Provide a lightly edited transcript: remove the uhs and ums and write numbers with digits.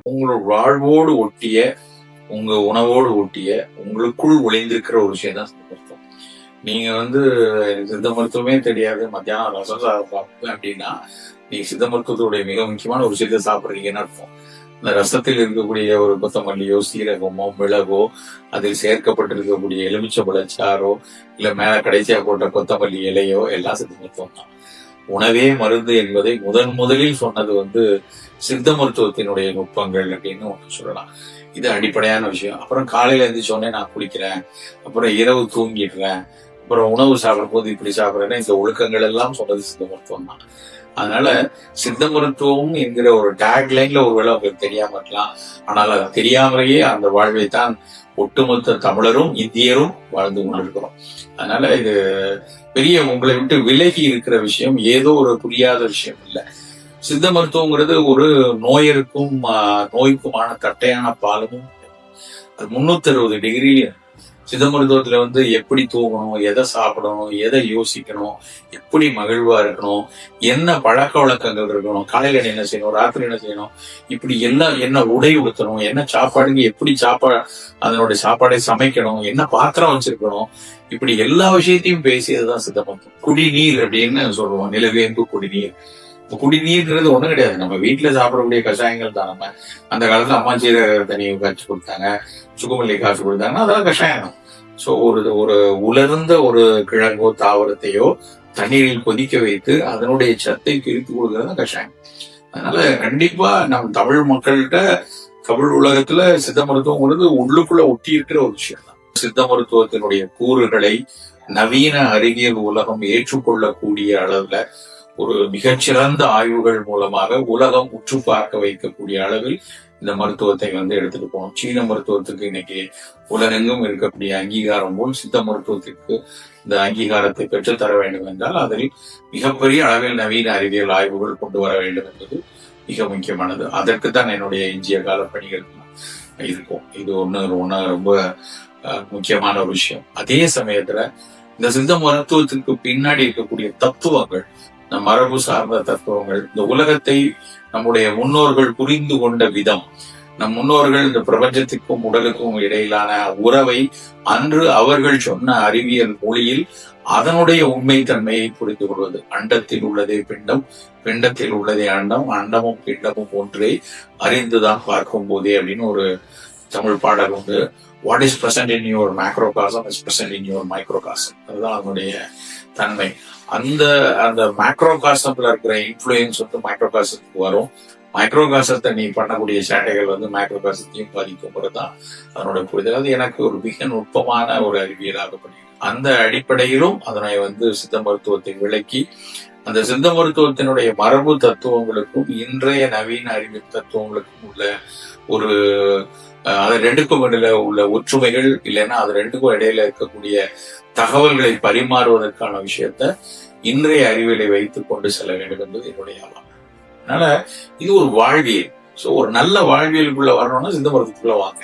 உங்களோட வாழ்வோடு ஒட்டிய, உங்க உணவோடு ஒட்டிய, உங்களுக்குள் ஒளிந்திருக்கிற ஒரு விஷயம் தான் சித்த மருத்துவம். நீங்க எனக்கு சித்த மருத்துவமே தெரியாது, மத்தியானம் ரசம் சாதம் சாப்பிட்டேன் அப்படின்னா, நீங்க சித்த மருத்துவத்துடைய மிக முக்கியமான ஒரு விஷயத்தை சாப்பிடுறீங்கன்னு அர்த்தம். இந்த ரசத்தில் இருக்கக்கூடிய ஒரு கொத்தமல்லியோ, சீரகமோ, மிளகோ, அதில் சேர்க்கப்பட்டிருக்கக்கூடிய எலுமிச்சம்பழச்சாறோ, இல்ல மேல கடைசியா போட்ட கொத்தமல்லி இலையோ எல்லாம் சித்த மருத்துவம் தான். உணவே மருந்து என்பதை முதலில் சொன்னது சித்த மருத்துவத்தினுடைய நுட்பங்கள் அப்படின்னு ஒன்று சொல்லலாம். இது அடிப்படையான விஷயம். அப்புறம் காலையில எழுந்திரிச்சோடனே நான் குளிக்கிறேன், அப்புறம் இரவு தூங்கிடுறேன், அப்புறம் உணவு சாப்பிடும் போது இப்படி சாப்பிட்றேன்னா இந்த ஒழுக்கங்கள் எல்லாம் சொன்னது சித்த மருத்துவம் தான். அதனால சித்த மருத்துவம் என்கிற ஒரு டேக்லைன்ல ஒருவேளை உங்களுக்கு தெரியாம இருக்கலாம். ஆனால் அது தெரியாமலேயே அந்த வாழ்வை தான் ஒட்டுமொத்த தமிழரும் இந்தியரும் வாழ்ந்து கொண்டிருக்கிறோம். அதனால இது பெரிய உங்களை விட்டு விலகி இருக்கிற விஷயம், ஏதோ ஒரு புரியாத விஷயம் இல்லை. சித்த மருத்துவங்கிறது ஒரு நோய்க்குமான தட்டையான பாலமும். அது 360 டிகிரி சித்த மருத்துவத்துல எப்படி தூங்கணும், எதை சாப்பிடணும், எதை யோசிக்கணும், எப்படி மகிழ்வா இருக்கணும், என்ன பழக்க வழக்கங்கள் இருக்கணும், காலையில என்ன செய்யணும், ராத்திரி என்ன செய்யணும், இப்படி எல்லாம் என்ன உடை உடுத்தணும், என்ன சாப்பாடுங்க, எப்படி அதனுடைய சாப்பாடை சமைக்கணும், என்ன பாத்திரம் வச்சிருக்கணும், இப்படி எல்லா விஷயத்தையும் பேசியதுதான் சித்த மருத்துவம். குடிநீர் அப்படின்னு சொல்லுவோம், நிலவேம்பு குடிநீர். குடிநீர்ன்றது ஒண்ணும் கிடையாது, நம்ம வீட்டுல சாப்பிடக்கூடிய கஷாயங்கள் தான். நம்ம அந்த காலத்துல அம்மா சீரக தண்ணி காய்ச்சி கொடுத்தாங்க, சுக்குமல்லி காய்ச்சி கொடுத்தாங்கன்னா அதெல்லாம் கஷாயம் தான். சோ ஒரு உலர்ந்த ஒரு கிழங்கோ தாவரத்தையோ தண்ணீரில் கொதிக்க வைத்து அதனுடைய சத்தை பிரித்து கொடுக்கறது கஷாயம். அதனால கண்டிப்பா நம் தமிழ் மக்கள்கிட்ட, தமிழ் உலகத்துல சித்த மருத்துவங்கிறது உள்ளுக்குள்ள ஒட்டி இருக்கிற ஒரு விஷயம் தான். சித்த மருத்துவத்தினுடைய கூறுகளை நவீன அறிவியல் உலகம் ஏற்றுக்கொள்ளக்கூடிய அளவுல ஒரு மிகச்சிறந்த ஆய்வுகள் மூலமாக உலகம் உற்று பார்க்க வைக்கக்கூடிய அளவில் இந்த மருத்துவத்தை எடுத்துட்டு போகணும். சீன மருத்துவத்துக்கு இன்னைக்கு உலகெங்கும் இருக்கக்கூடிய அங்கீகாரம் போல் சித்த மருத்துவத்திற்கு இந்த அங்கீகாரத்தை பெற்றுத்தர வேண்டும் என்றால் அதில் மிகப்பெரிய அளவில் நவீன அறிவியல் ஆய்வுகள் கொண்டு வர வேண்டும் என்பது மிக முக்கியமானது. அதற்கு தான் என்னுடைய எஞ்சிய கால பணிகள் இருக்கும். இது ஒண்ணு ரொம்ப முக்கியமான ஒரு விஷயம். அதே சமயத்துல இந்த சித்த மருத்துவத்திற்கு பின்னாடி இருக்கக்கூடிய தத்துவங்கள், இந்த மரபு சார்ந்த தத்துவங்கள், இந்த உலகத்தை நம்முடைய முன்னோர்கள் புரிந்து கொண்ட விதம், நம் முன்னோர்கள் இந்த பிரபஞ்சத்திற்கும் உடலுக்கும் இடையிலான உறவை அன்று அவர்கள் சொன்ன அறிவியல் மொழியில் அதனுடைய உண்மை தன்மையை புரிந்து கொள்வது. அண்டத்தில் உள்ளதே பிண்டம், பிண்டத்தில் உள்ளதே அண்டம், அண்டமும் பிண்டமும் ஒன்றே அறிந்துதான் பார்க்கும் போதே அப்படின்னு ஒரு தமிழ் பாடல் உண்டு. What is present in your macrocosm is present in your microcosm. அதுதான் அதனுடைய தன்மை. அந்த மேக்ரோகாசம்ல இருக்கிற இன்ஃபுளுயன்ஸ் மைக்ரோகாசத்துக்கு வரும். மைக்ரோகாசத்தை நீ பண்ணக்கூடிய சேட்டைகள் மைக்ரோகாசத்தையும் பாதிக்கும்போதுதான் அதனோட புரிதல். அது எனக்கு ஒரு மிக நுட்பமான ஒரு அறிவியலாகப்படுகிறது. அந்த அடிப்படையிலும் அதனை சித்த மருத்துவத்தை விளக்கி, அந்த சித்த மருத்துவத்தினுடைய மரபு தத்துவங்களுக்கும் இன்றைய நவீன அறிவியல் தத்துவங்களுக்கும் உள்ள ஒரு அது ரெண்டுக்கும் இடையில உள்ள ஒற்றுமைகள், இல்லைன்னா அது ரெண்டுக்கும் இடையில இருக்கக்கூடிய தகவல்களை பரிமாறுவதற்கான விஷயத்த இன்றைய அறிவியலை வைத்துக் கொண்டு செல்ல வேண்டும் என்பது என்னுடைய ஆவணம். அதனால இது ஒரு வாழ்வியல். சோ ஒரு நல்ல வாழ்வியலுக்குள்ள வரணும்னா சித்த மருத்துவத்துக்குள்ள வாங்க.